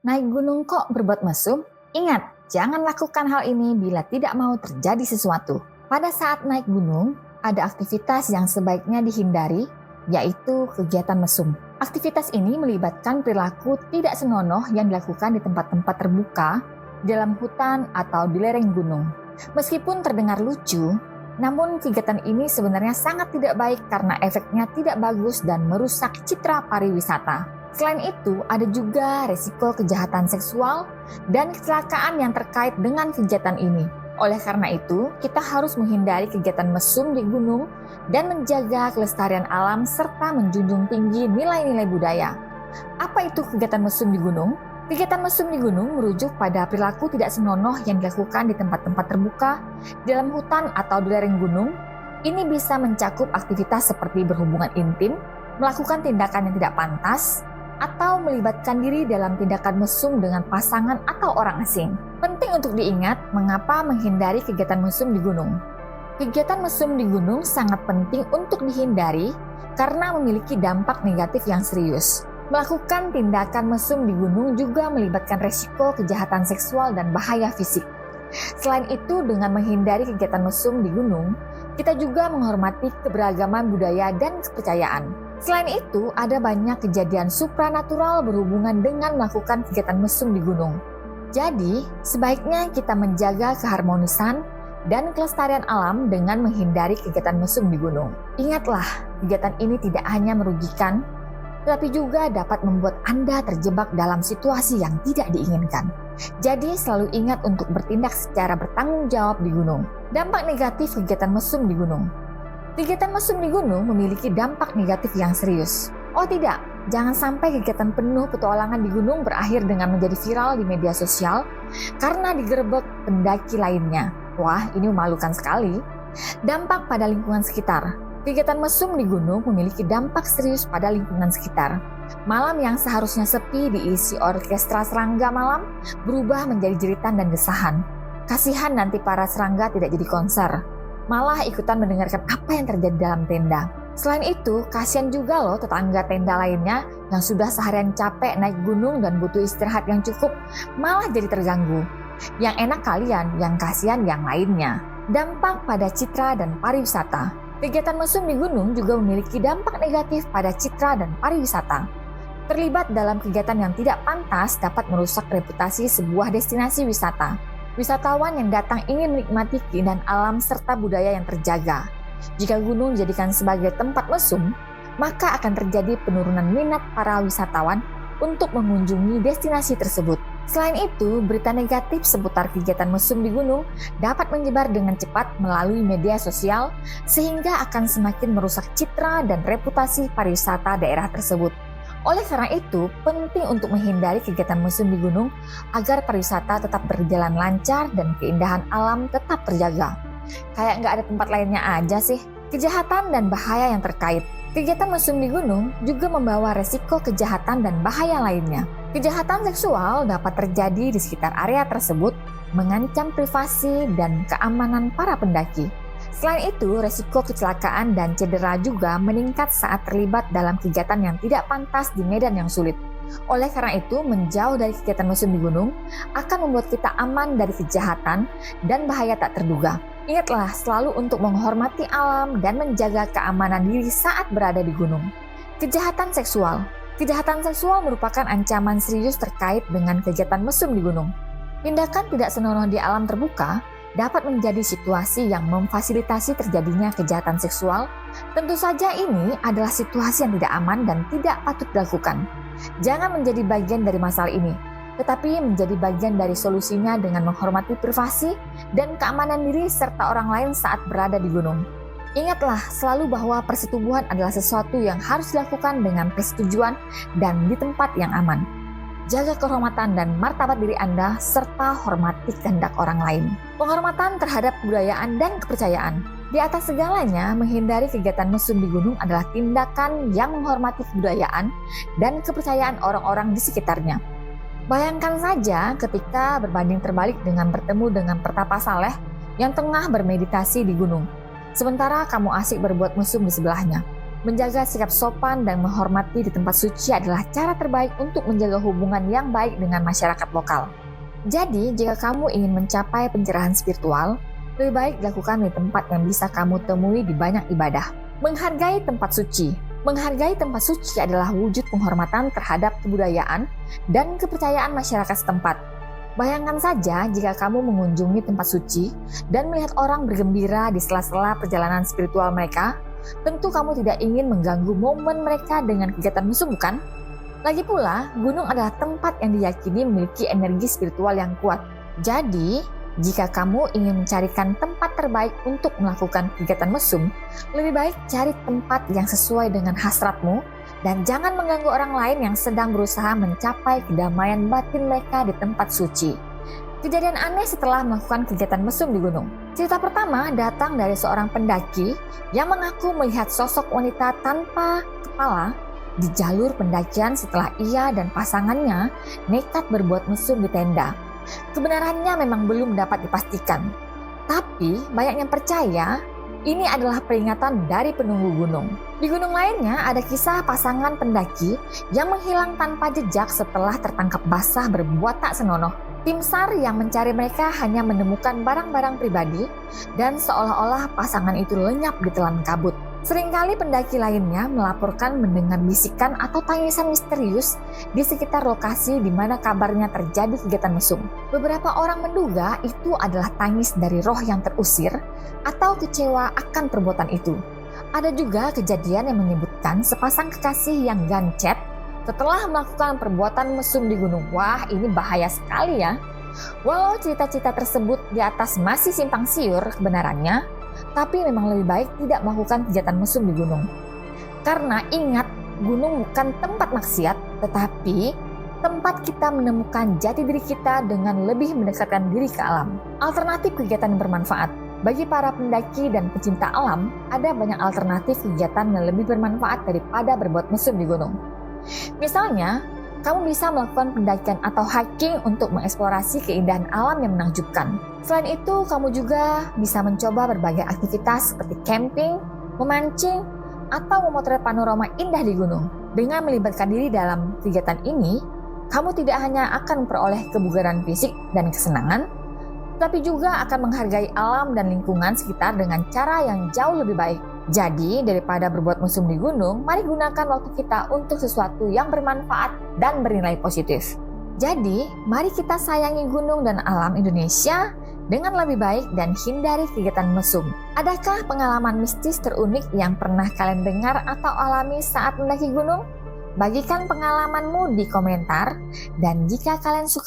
Naik gunung kok berbuat mesum? Ingat, jangan lakukan hal ini bila tidak mau terjadi sesuatu. Pada saat naik gunung, ada aktivitas yang sebaiknya dihindari, yaitu kegiatan mesum. Aktivitas ini melibatkan perilaku tidak senonoh yang dilakukan di tempat-tempat terbuka, dalam hutan atau di lereng gunung. Meskipun terdengar lucu, namun kegiatan ini sebenarnya sangat tidak baik karena efeknya tidak bagus dan merusak citra pariwisata. Selain itu, ada juga resiko kejahatan seksual dan kecelakaan yang terkait dengan kegiatan ini. Oleh karena itu, kita harus menghindari kegiatan mesum di gunung dan menjaga kelestarian alam serta menjunjung tinggi nilai-nilai budaya. Apa itu kegiatan mesum di gunung? Kegiatan mesum di gunung merujuk pada perilaku tidak senonoh yang dilakukan di tempat-tempat terbuka, dalam hutan atau di lereng gunung. Ini bisa mencakup aktivitas seperti berhubungan intim, melakukan tindakan yang tidak pantas, atau melibatkan diri dalam tindakan mesum dengan pasangan atau orang asing. Penting untuk diingat mengapa menghindari kegiatan mesum di gunung. Kegiatan mesum di gunung sangat penting untuk dihindari karena memiliki dampak negatif yang serius. Melakukan tindakan mesum di gunung juga melibatkan resiko kejahatan seksual dan bahaya fisik. Selain itu, dengan menghindari kegiatan mesum di gunung, kita juga menghormati keberagaman budaya dan kepercayaan. Selain itu, ada banyak kejadian supranatural berhubungan dengan melakukan kegiatan mesum di gunung. Jadi, sebaiknya kita menjaga keharmonisan dan kelestarian alam dengan menghindari kegiatan mesum di gunung. Ingatlah, kegiatan ini tidak hanya merugikan, tetapi juga dapat membuat Anda terjebak dalam situasi yang tidak diinginkan. Jadi, selalu ingat untuk bertindak secara bertanggung jawab di gunung. Dampak negatif kegiatan mesum di gunung. Kegiatan mesum di gunung memiliki dampak negatif yang serius. Oh tidak, jangan sampai kegiatan penuh petualangan di gunung berakhir dengan menjadi viral di media sosial karena digerebek pendaki lainnya. Wah, ini memalukan sekali. Dampak pada lingkungan sekitar. Kegiatan mesum di gunung memiliki dampak serius pada lingkungan sekitar. Malam yang seharusnya sepi diisi orkestra serangga malam berubah menjadi jeritan dan desahan. Kasihan nanti para serangga tidak jadi konser, malah ikutan mendengarkan apa yang terjadi dalam tenda. Selain itu, kasihan juga loh tetangga tenda lainnya yang sudah seharian capek naik gunung dan butuh istirahat yang cukup, malah jadi terganggu. Yang enak kalian, yang kasihan yang lainnya. Dampak pada citra dan pariwisata. Kegiatan mesum di gunung juga memiliki dampak negatif pada citra dan pariwisata. Terlibat dalam kegiatan yang tidak pantas dapat merusak reputasi sebuah destinasi wisata. Wisatawan yang datang ingin menikmati keindahan alam serta budaya yang terjaga. Jika gunung dijadikan sebagai tempat mesum, maka akan terjadi penurunan minat para wisatawan untuk mengunjungi destinasi tersebut. Selain itu, berita negatif seputar kegiatan mesum di gunung dapat menyebar dengan cepat melalui media sosial sehingga akan semakin merusak citra dan reputasi pariwisata daerah tersebut. Oleh karena itu, penting untuk menghindari kegiatan mesum di gunung agar pariwisata tetap berjalan lancar dan keindahan alam tetap terjaga. Kayak nggak ada tempat lainnya aja sih. Kejahatan dan bahaya yang terkait. Kegiatan mesum di gunung juga membawa resiko kejahatan dan bahaya lainnya. Kejahatan seksual dapat terjadi di sekitar area tersebut, mengancam privasi dan keamanan para pendaki. Selain itu, resiko kecelakaan dan cedera juga meningkat saat terlibat dalam kegiatan yang tidak pantas di medan yang sulit. Oleh karena itu, menjauh dari kegiatan mesum di gunung akan membuat kita aman dari kejahatan dan bahaya tak terduga. Ingatlah selalu untuk menghormati alam dan menjaga keamanan diri saat berada di gunung. Kejahatan seksual. Kejahatan seksual merupakan ancaman serius terkait dengan kegiatan mesum di gunung. Tindakan tidak senonoh di alam terbuka dapat menjadi situasi yang memfasilitasi terjadinya kejahatan seksual. Tentu saja ini adalah situasi yang tidak aman dan tidak patut dilakukan. Jangan menjadi bagian dari masalah ini, tetapi menjadi bagian dari solusinya dengan menghormati privasi dan keamanan diri serta orang lain saat berada di gunung. Ingatlah selalu bahwa persetubuhan adalah sesuatu yang harus dilakukan dengan persetujuan dan di tempat yang aman. Jaga kehormatan dan martabat diri Anda serta hormati kehendak orang lain. Penghormatan terhadap kebudayaan dan kepercayaan. Di atas segalanya, menghindari kegiatan mesum di gunung adalah tindakan yang menghormati kebudayaan dan kepercayaan orang-orang di sekitarnya. Bayangkan saja ketika berbanding terbalik dengan bertemu dengan pertapa saleh yang tengah bermeditasi di gunung, sementara kamu asik berbuat mesum di sebelahnya. Menjaga sikap sopan dan menghormati di tempat suci adalah cara terbaik untuk menjaga hubungan yang baik dengan masyarakat lokal. Jadi, jika kamu ingin mencapai pencerahan spiritual, lebih baik dilakukan di tempat yang bisa kamu temui di banyak ibadah. Menghargai tempat suci. Menghargai tempat suci adalah wujud penghormatan terhadap kebudayaan dan kepercayaan masyarakat setempat. Bayangkan saja jika kamu mengunjungi tempat suci dan melihat orang bergembira di sela-sela perjalanan spiritual mereka. Tentu kamu tidak ingin mengganggu momen mereka dengan kegiatan mesum, bukan? Lagi pula, gunung adalah tempat yang diyakini memiliki energi spiritual yang kuat. Jadi, jika kamu ingin mencarikan tempat terbaik untuk melakukan kegiatan mesum, lebih baik cari tempat yang sesuai dengan hasratmu dan jangan mengganggu orang lain yang sedang berusaha mencapai kedamaian batin mereka di tempat suci. Kejadian aneh setelah melakukan kegiatan mesum di gunung. Cerita pertama datang dari seorang pendaki yang mengaku melihat sosok wanita tanpa kepala di jalur pendakian setelah ia dan pasangannya nekat berbuat mesum di tenda. Kebenarannya memang belum dapat dipastikan, tapi banyak yang percaya ini adalah peringatan dari penunggu gunung. Di gunung lainnya ada kisah pasangan pendaki yang menghilang tanpa jejak setelah tertangkap basah berbuat tak senonoh. Tim SAR yang mencari mereka hanya menemukan barang-barang pribadi dan seolah-olah pasangan itu lenyap di telan kabut. Seringkali pendaki lainnya melaporkan mendengar bisikan atau tangisan misterius di sekitar lokasi di mana kabarnya terjadi kegiatan mesum. Beberapa orang menduga itu adalah tangis dari roh yang terusir atau kecewa akan perbuatan itu. Ada juga kejadian yang menyebutkan sepasang kekasih yang gancet setelah melakukan perbuatan mesum di gunung. Wah, ini bahaya sekali ya. Walau cerita-cerita tersebut di atas masih simpang siur kebenarannya, tapi memang lebih baik tidak melakukan kegiatan mesum di gunung. Karena ingat, gunung bukan tempat maksiat, tetapi tempat kita menemukan jati diri kita dengan lebih mendekatkan diri ke alam. Alternatif kegiatan yang bermanfaat. Bagi para pendaki dan pecinta alam, ada banyak alternatif kegiatan yang lebih bermanfaat daripada berbuat mesum di gunung. Misalnya, kamu bisa melakukan pendakian atau hiking untuk mengeksplorasi keindahan alam yang menakjubkan. Selain itu, kamu juga bisa mencoba berbagai aktivitas seperti camping, memancing, atau memotret panorama indah di gunung. Dengan melibatkan diri dalam kegiatan ini, kamu tidak hanya akan memperoleh kebugaran fisik dan kesenangan, tapi juga akan menghargai alam dan lingkungan sekitar dengan cara yang jauh lebih baik. Jadi, daripada berbuat mesum di gunung, mari gunakan waktu kita untuk sesuatu yang bermanfaat dan bernilai positif. Jadi, mari kita sayangi gunung dan alam Indonesia dengan lebih baik dan hindari kegiatan mesum. Adakah pengalaman mistis terunik yang pernah kalian dengar atau alami saat mendaki gunung? Bagikan pengalamanmu di komentar, dan jika kalian suka